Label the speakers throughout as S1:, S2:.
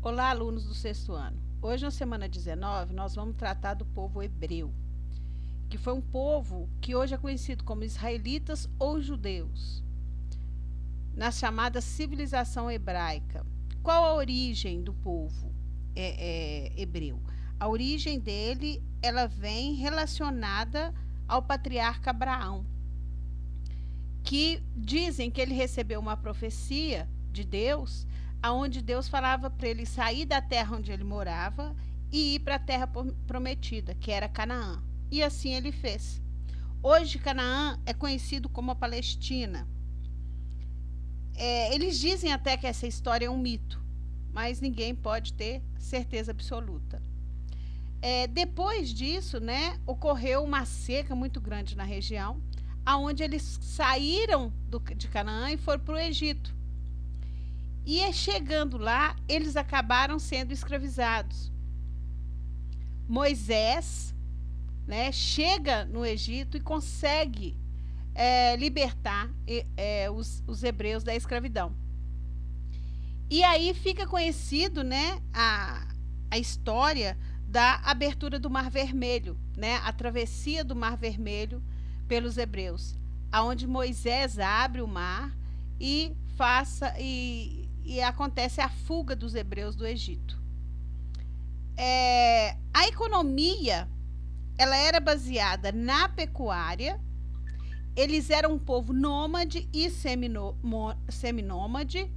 S1: Olá, alunos do sexto ano. Hoje, na semana 19, nós vamos tratar do povo hebreu, que foi um povo que hoje é conhecido como israelitas ou judeus, na chamada civilização hebraica. Qual a origem do povo hebreu? A origem dele, ela vem relacionada ao patriarca Abraão, que dizem que ele recebeu uma profecia de Deus, aonde Deus falava para ele sair da terra onde ele morava e ir para a terra prometida, que era Canaã. E assim ele fez. Hoje Canaã é conhecido como a Palestina. Eles dizem até que essa história é um mito, mas ninguém pode ter certeza absoluta. Depois disso, né, ocorreu uma seca muito grande na região, aonde eles saíram de Canaã e foram para o Egito. E chegando lá, eles acabaram sendo escravizados. Moisés, né, chega no Egito e consegue libertar os hebreus da escravidão. E aí fica conhecido, né, a história da abertura do Mar Vermelho, né, a travessia do Mar Vermelho pelos hebreus, aonde Moisés abre o mar e acontece a fuga dos hebreus do Egito. A economia, ela era baseada na pecuária. Eles eram um povo nômade e seminômade,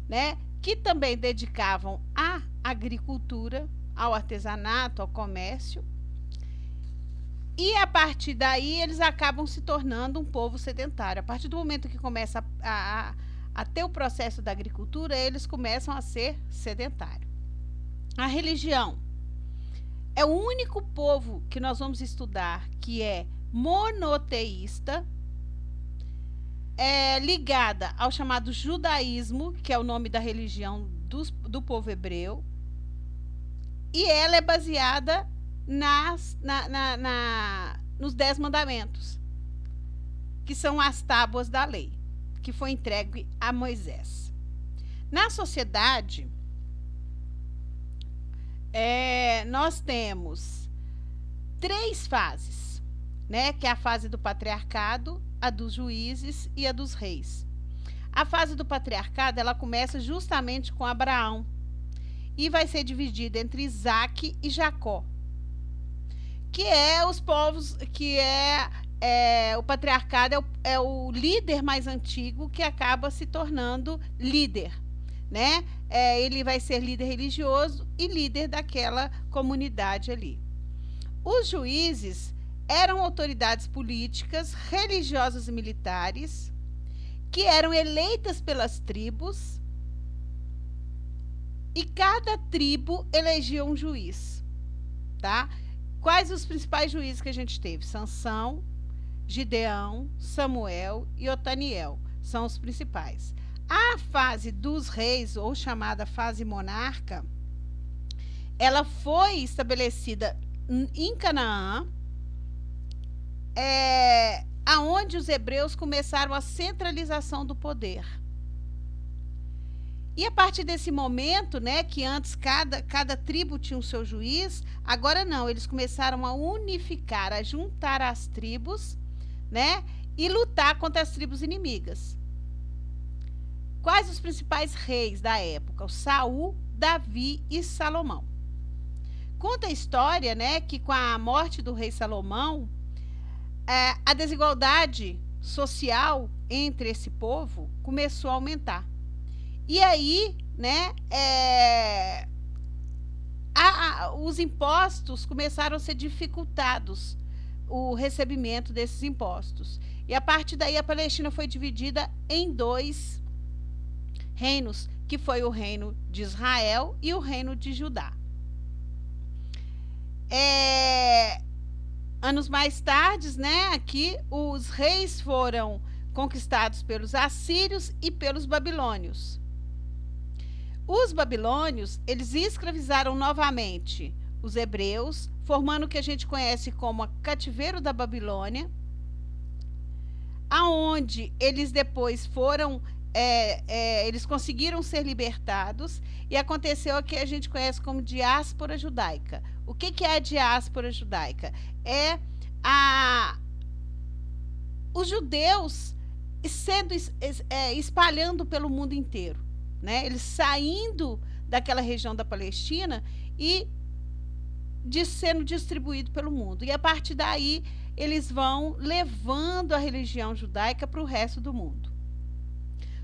S1: né, que também dedicavam à agricultura, ao artesanato, ao comércio. E a partir daí eles acabam se tornando um povo sedentário. A partir do momento que começa a ter o processo da agricultura, eles começam a ser sedentários. A religião é o único povo que nós vamos estudar que é monoteísta, ligada ao chamado judaísmo, que é o nome da religião do povo hebreu, e ela é baseada nos 10 mandamentos, que são as tábuas da lei, que foi entregue a Moisés. Na sociedade, nós temos 3 fases, né, que é a fase do patriarcado, a dos juízes e a dos reis. A fase do patriarcado, ela começa justamente com Abraão e vai ser dividida entre Isaac e Jacó, que é os povos, que o patriarcado é o líder mais antigo que acaba se tornando líder, né? Ele vai ser líder religioso e líder daquela comunidade ali. Os juízes eram autoridades políticas, religiosas e militares que eram eleitas pelas tribos, e cada tribo elegia um juiz, tá? Quais os principais juízes que a gente teve? Sansão, Gideão, Samuel e Otaniel são os principais. A fase dos reis, ou chamada fase monarca, ela foi estabelecida em Canaã, aonde os hebreus começaram a centralização do poder. E a partir desse momento, né, que antes cada tribo tinha o seu juiz, agora não, eles começaram a unificar, a juntar as tribos, né, e lutar contra as tribos inimigas. Quais os principais reis da época? O Saul, Davi e Salomão. Conta a história, né, que com a morte do rei Salomão, a desigualdade social entre esse povo começou a aumentar. E aí, né, os impostos começaram a ser dificultados, o recebimento desses impostos. E a partir daí a Palestina foi dividida em 2 reinos, que foi o reino de Israel e o reino de Judá. Anos mais tarde, né, aqui os reis foram conquistados pelos assírios e pelos babilônios. Os babilônios, eles escravizaram novamente os hebreus, formando o que a gente conhece como cativeiro da Babilônia, aonde eles depois foram eles conseguiram ser libertados e aconteceu o que a gente conhece como diáspora judaica. O que é a diáspora judaica? É os judeus sendo espalhando pelo mundo inteiro, né? Eles saindo daquela região da Palestina e sendo distribuído pelo mundo. E a partir daí eles vão levando a religião judaica para o resto do mundo.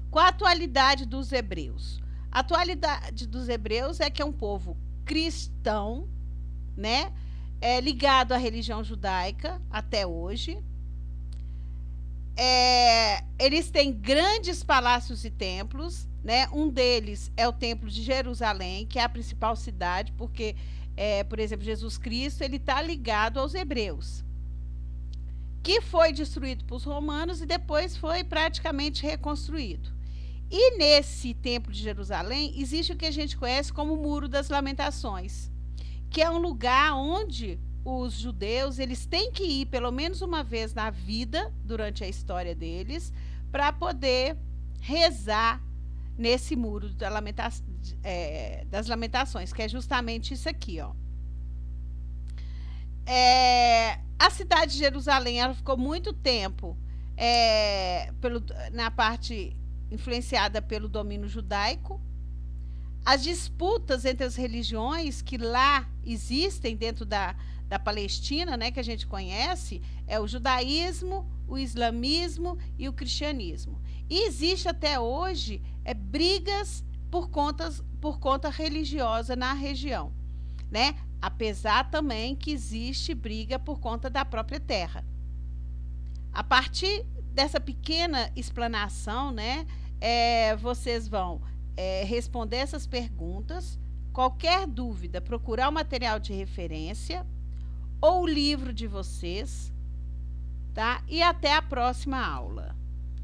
S1: Qual a atualidade dos hebreus? A atualidade dos hebreus é que é um povo cristão, né? Ligado à religião judaica até hoje. Eles têm grandes palácios e templos, né? Um deles é o Templo de Jerusalém, que é a principal cidade, porque, por exemplo, Jesus Cristo ele está ligado aos hebreus, que foi destruído pelos romanos e depois foi praticamente reconstruído. E nesse Templo de Jerusalém existe o que a gente conhece como o Muro das Lamentações, que é um lugar onde os judeus eles têm que ir pelo menos uma vez na vida, durante a história deles, para poder rezar nesse Muro das Lamentações, que é justamente isso aqui, ó. A cidade de Jerusalém ela ficou muito tempo na parte influenciada pelo domínio judaico. As disputas entre as religiões que lá existem dentro da Palestina, né, que a gente conhece, é o judaísmo, o islamismo e o cristianismo. E existe até hoje brigas por conta religiosa na região, né? Apesar também que existe briga por conta da própria terra. A partir dessa pequena explanação, né, vocês vão responder essas perguntas. Qualquer dúvida, procurar o material de referência ou o livro de vocês, tá? E até a próxima aula.